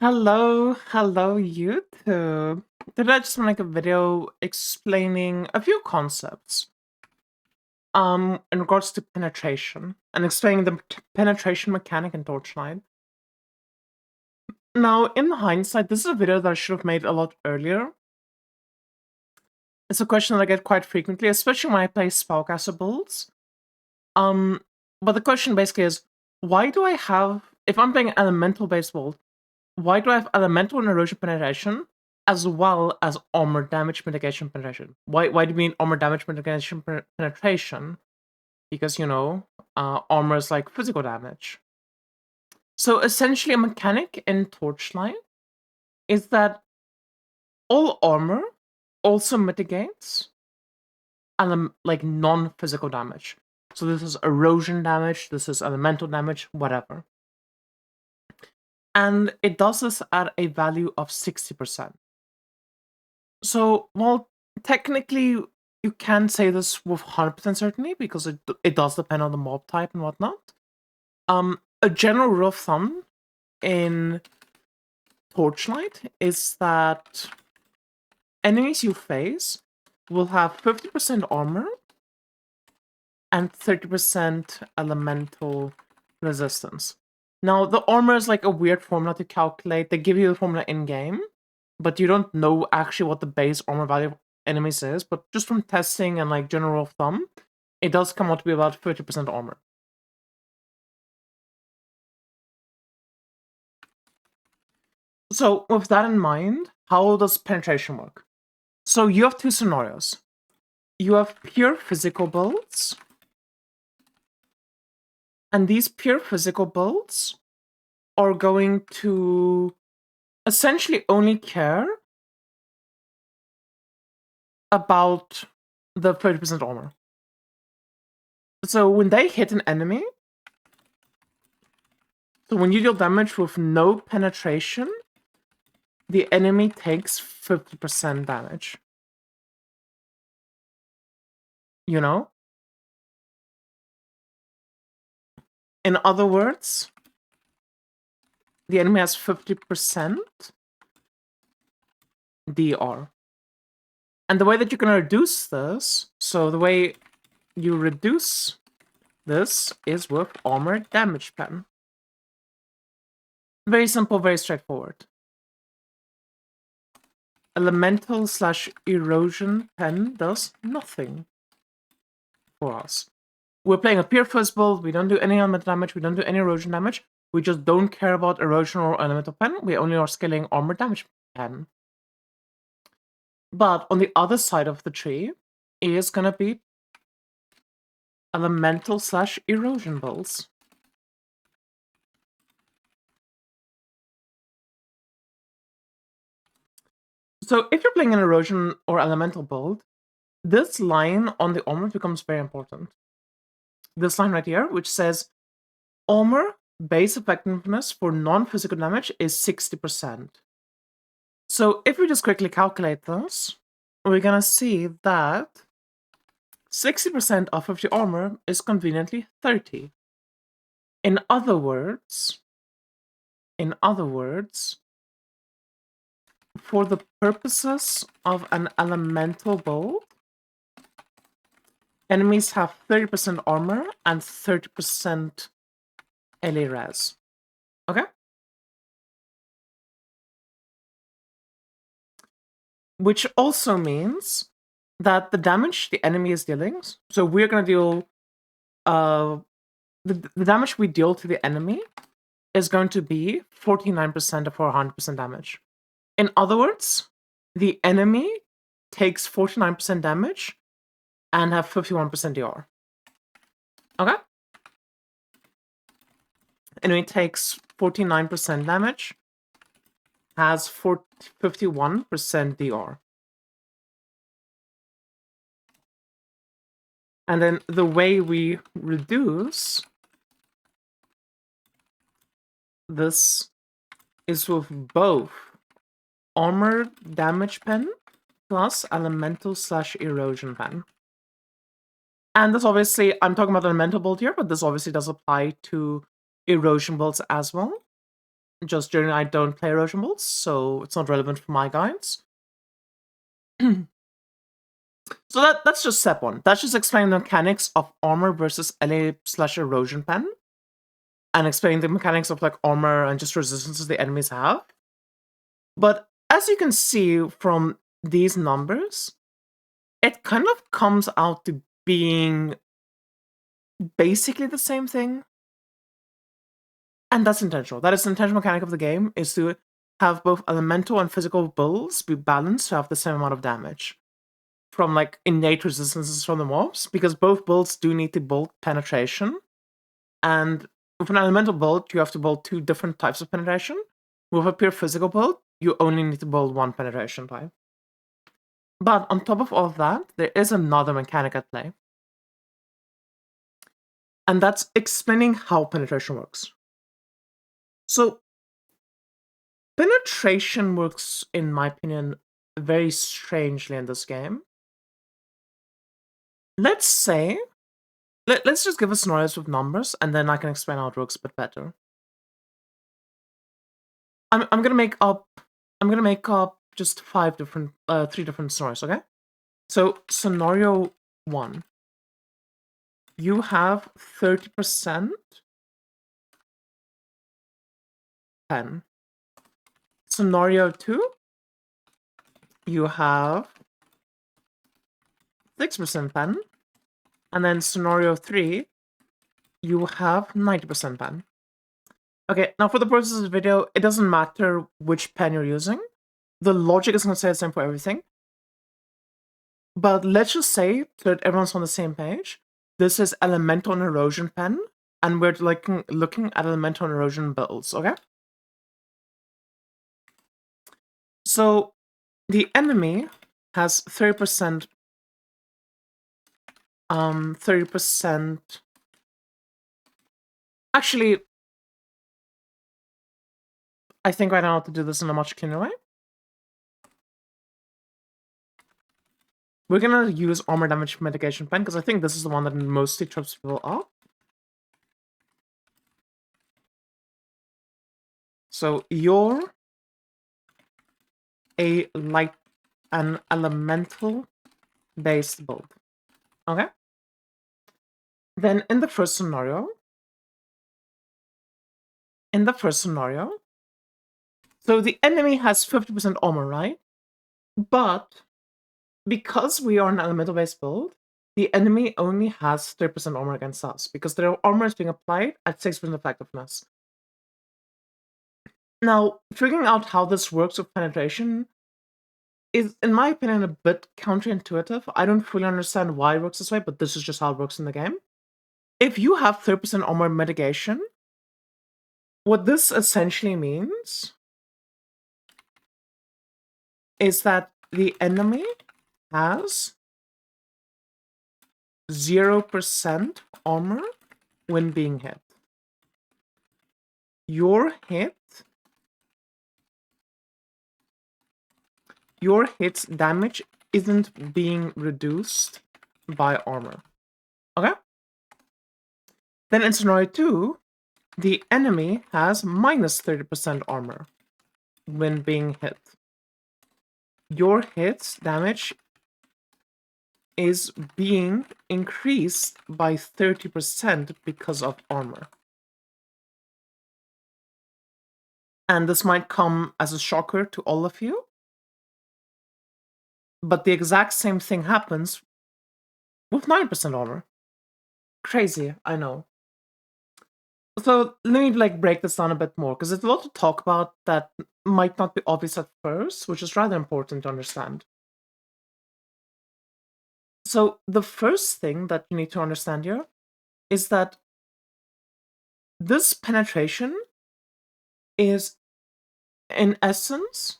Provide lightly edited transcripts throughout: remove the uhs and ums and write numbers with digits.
Hello YouTube. Today I just want to make a video explaining a few concepts in regards to penetration and explaining the penetration mechanic in Torchlight. Now, in hindsight, this is a video that I should have made a lot earlier. It's a question that I get quite frequently, especially when I play spellcaster builds. But the question basically is, why do I have, if I'm playing an elemental based build, why do I have elemental and erosion penetration as well as armor damage mitigation penetration? Why do you mean armor damage mitigation penetration? Because, armor is like physical damage. So essentially a mechanic in Torchlight is that all armor also mitigates like non-physical damage. So this is erosion damage, this is elemental damage, whatever. And it does this at a value of 60%. So, well, technically, you can say this with 100% certainty because it does depend on the mob type and whatnot. A general rule of thumb in Torchlight is that enemies you face will have 50% armor and 30% elemental resistance. Now, the armor is like a weird formula to calculate. They give you the formula in-game, but you don't know actually what the base armor value of enemies is. But just from testing and like general rule of thumb, it does come out to be about 30% armor. So with that in mind, how does penetration work? So you have two scenarios. You have pure physical builds, and these pure physical builds are going to essentially only care about the 30% armor. So when they hit an enemy, so when you deal damage with no penetration, the enemy takes 50% damage. You know? In other words, the enemy has 50% DR. And the way that you can reduce this, so the way you reduce this is with armor damage pen. Very simple, very straightforward. Elemental / erosion pen does nothing for us. We're playing a pure first build, we don't do any elemental damage, we don't do any erosion damage, we just don't care about erosion or elemental pen, we only are scaling armor damage pen. But on the other side of the tree is gonna be elemental / erosion builds. So if you're playing an erosion or elemental build, this line on the armor becomes very important. This line right here, which says armor base effectiveness for non-physical damage is 60%. So if we just quickly calculate this, we're gonna see that 60% of 50 armor is conveniently 30. In other words, for the purposes of an elemental build, enemies have 30% armor and 30% LA res. Okay? Which also means that the damage the enemy is dealing, so we're going to deal, the damage we deal to the enemy is going to be 49% of our 100% damage. In other words, the enemy takes 49% damage and have 51% DR. Okay? Enemy takes 49% damage, has 51% DR. And then the way we reduce this is with both armor damage pen plus elemental / erosion pen. And this obviously, I'm talking about the elemental build here, but this obviously does apply to erosion builds as well. Just during I don't play erosion builds, so it's not relevant for my guides. So that's just step 1. That's just explaining the mechanics of armor versus LA/erosion pen, and explaining the mechanics of like armor and just resistances the enemies have. But as you can see from these numbers, it kind of comes out to being basically the same thing. And that's intentional. That is the intentional mechanic of the game, is to have both elemental and physical builds be balanced to have the same amount of damage from like innate resistances from the mobs, because both builds do need to build penetration. And with an elemental build, you have to build 2 different types of penetration. With a pure physical build, you only need to build 1 penetration type. But on top of all of that, there is another mechanic at play. And that's explaining how penetration works. So, penetration works, in my opinion, very strangely in this game. Let's say, let's just give a scenarios with numbers, and then I can explain how it works a bit better. I'm gonna make up just 3 different scenarios, okay? So scenario 1, you have 30% pen. Scenario 2, you have 6% pen. And then scenario 3, you have 90% pen. Okay, now for the purposes of the video, it doesn't matter which pen you're using. The logic is going to stay the same for everything. But let's just say, so that everyone's on the same page, this is elemental and erosion pen, and we're like looking at elemental and erosion builds, okay? So the enemy has 30%. 30%. Actually, I think right now I have to do this in a much cleaner way. We're gonna use armor damage mitigation pen, because I think this is the one that mostly trips people up. So you're an elemental based build. Okay? Then in the first scenario, so the enemy has 50% armor, right? But because we are an elemental based build, the enemy only has 30% armor against us, because their armor is being applied at 6% effectiveness. Now, figuring out how this works with penetration is, in my opinion, a bit counterintuitive. I don't fully understand why it works this way, but this is just how it works in the game. If you have 30% armor mitigation, what this essentially means is that the enemy has 0% armor when being hit. Your hit's damage isn't being reduced by armor. Okay? Then in scenario 2, the enemy has minus 30% armor when being hit. Your hit's damage is being increased by 30% because of armor. And this might come as a shocker to all of you, but the exact same thing happens with 9% armor. Crazy, I know. So let me break this down a bit more, because there's a lot to talk about that might not be obvious at first, which is rather important to understand. So the first thing that you need to understand here is that this penetration is, in essence,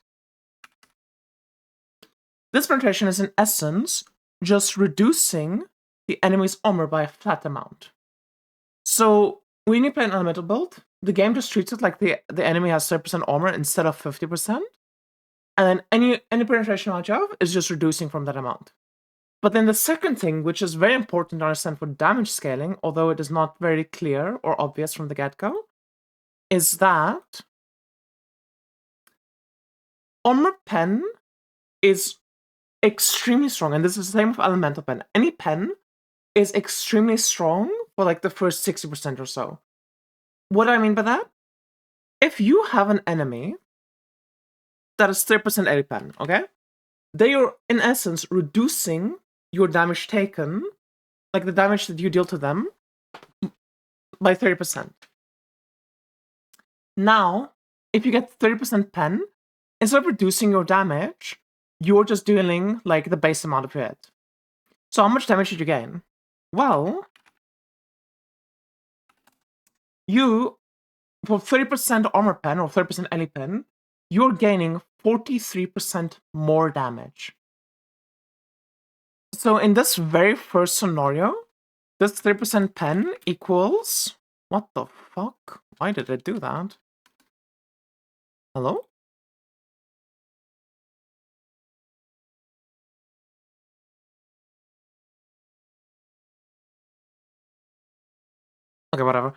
just reducing the enemy's armor by a flat amount. So when you play an elemental build, the game just treats it like the enemy has 30% armor instead of 50%. And then any penetration amount you have is just reducing from that amount. But then the second thing, which is very important to understand for damage scaling, although it is not very clear or obvious from the get-go, is that Armor pen is extremely strong, and this is the same with elemental pen. Any pen is extremely strong for like the first 60% or so. What do I mean by that? If you have an enemy that is 30% AD pen, okay? They are, in essence, reducing your damage taken, like the damage that you deal to them, by 30%. Now, if you get 30% pen, instead of reducing your damage, you're just dealing like the base amount of your hit. So how much damage did you gain? Well, you, for 30% armor pen or 30% any pen, you're gaining 43% more damage. So in this very first scenario, this 30% pen equals... What the fuck? Why did it do that? Hello? Okay, whatever.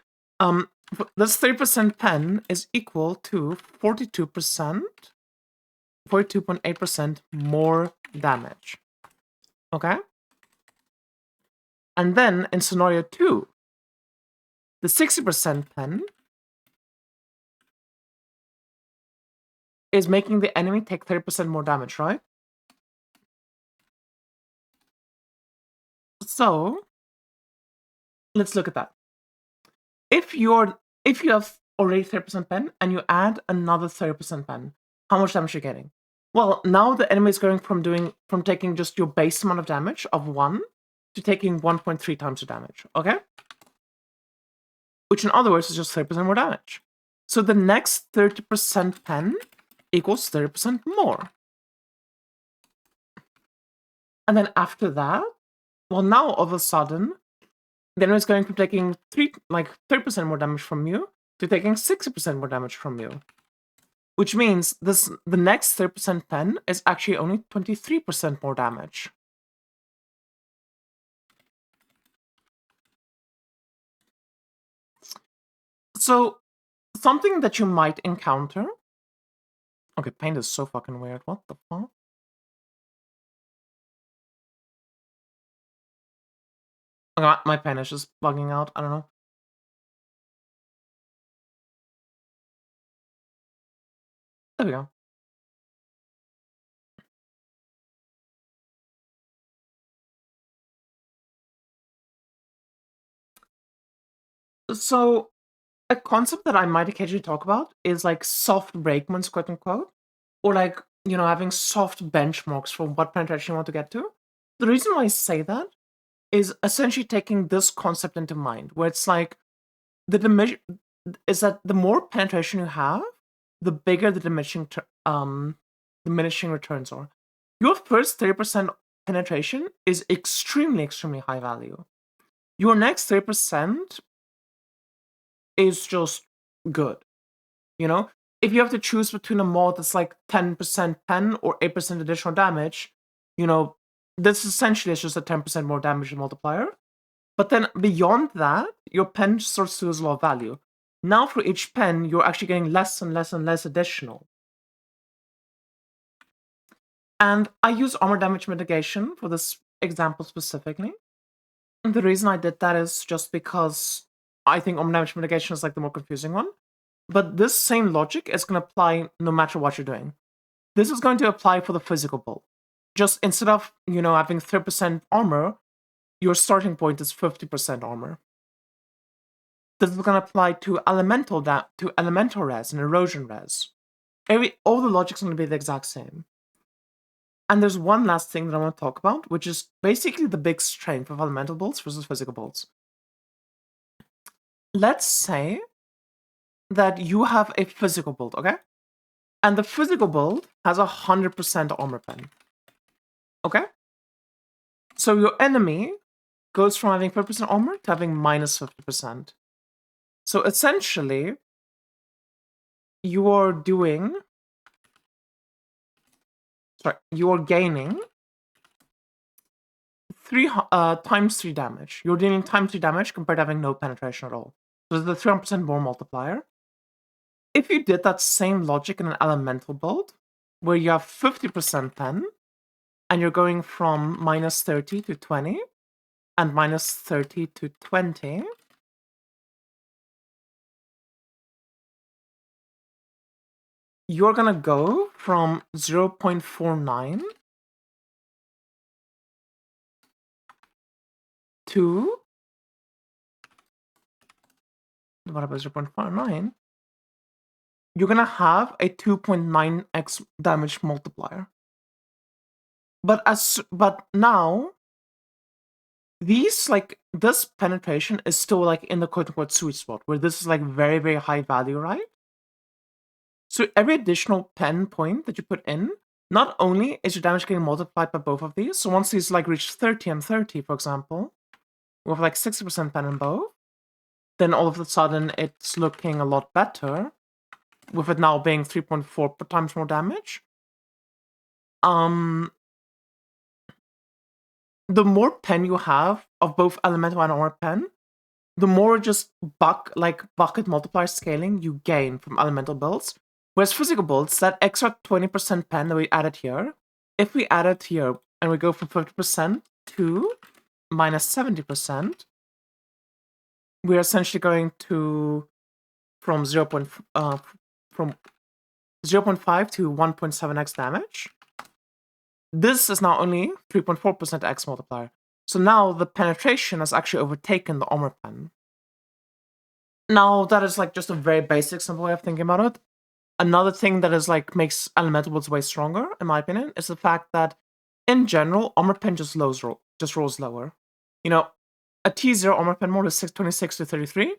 This 30% pen is equal to 42%, 42.8% more damage. Okay? And then in scenario 2, the 60% pen is making the enemy take 30% more damage, right? So let's look at that. If you have already 30% pen and you add another 30% pen, how much damage are you getting? Well, now the enemy is going from taking just your base amount of damage of 1 to taking 1.3 times the damage, okay? Which in other words is just 30% more damage. So the next 30% pen equals 30% more. And then after that, well, now all of a sudden, the enemy is going from taking 30% more damage from you to taking 60% more damage from you. Which means the next 30% pen is actually only 23% more damage. So, something that you might encounter... Okay, paint is so fucking weird. What the fuck? Okay, my pen is just bugging out. I don't know. There we go. So, a concept that I might occasionally talk about is like soft breakments, quote unquote, or like, having soft benchmarks for what penetration you want to get to. The reason why I say that is essentially taking this concept into mind, where it's like is that the more penetration you have, the bigger the diminishing returns are. Your first 30% penetration is extremely, extremely high value. Your next 30% is just good. If you have to choose between a mod that's like 10% pen or 8% additional damage, this essentially is just a 10% more damage multiplier. But then beyond that, your pen starts to lose a lot of value. Now for each pen, you're actually getting less and less and less additional. And I use armor damage mitigation for this example specifically. And the reason I did that is just because I think armor damage mitigation is like the more confusing one. But this same logic is going to apply no matter what you're doing. This is going to apply for the physical build. Just instead of, having 3% armor, your starting point is 50% armor. This is going to apply to elemental res and erosion res. All the logic's going to be the exact same. And there's one last thing that I want to talk about, which is basically the big strength of elemental builds versus physical builds. Let's say that you have a physical build, okay? And the physical build has 100% armor pen. Okay? So your enemy goes from having 50% armor to having minus 50%. So essentially, you are gaining times 3 damage. You're dealing times 3 damage compared to having no penetration at all. So the 300% more multiplier. If you did that same logic in an elemental build, where you have 50% pen, and you're going from minus 30 to 20, and minus 30 to 20. You're gonna go from 0.49 to divided by 0.49. You're gonna have a 2.9x damage multiplier. But now these, like, this penetration is still like in the quote-unquote sweet spot, where this is like very, very high value, right? So every additional pen point that you put in, not only is your damage getting multiplied by both of these, so once these like reach 30 and 30, for example, with like 60% pen in both, then all of a sudden it's looking a lot better, with it now being 3.4 times more damage. The more pen you have of both elemental and armor pen, the more just bucket multiplier scaling you gain from elemental builds. Whereas physical builds, that extra 20% pen that we added here, if we add it here and we go from 50% to minus 70%, we're essentially going to from 0.5 to 1.7x damage. This is now only 3.4% x multiplier. So now the penetration has actually overtaken the armor pen. Now that is like just a very basic, simple way of thinking about it. Another thing that is like makes elemental builds way stronger, in my opinion, is the fact that in general, armor pen just rolls lower. You know, a T0 armor pen mod is 626 to 33.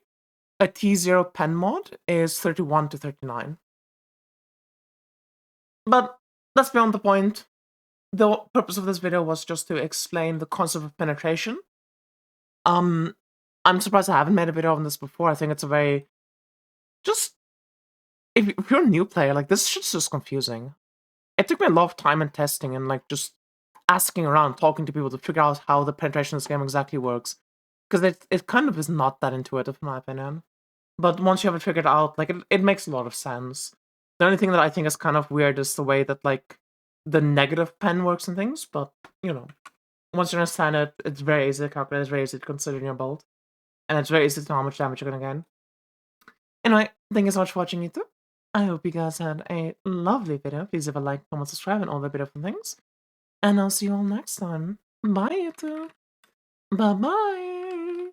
A T0 pen mod is 31 to 39. But that's beyond the point. The purpose of this video was just to explain the concept of penetration. I'm surprised I haven't made a video on this before. I think it's a very... Just... If you're a new player, like, this shit's just confusing. It took me a lot of time and testing and, like, just asking around, talking to people to figure out how the penetration of this game exactly works. Because it kind of is not that intuitive, in my opinion. But once you have it figured out, like, it makes a lot of sense. The only thing that I think is kind of weird is the way that, like, the negative pen works and things, but, you know, once you understand it, it's very easy to calculate, it's very easy to consider in your build, and it's very easy to know how much damage you're gonna gain. Anyway, thank you so much for watching YouTube. I hope you guys had a lovely video. Please leave a like, comment, subscribe, and all the different things. And I'll see you all next time. Bye, YouTube. Bye-bye.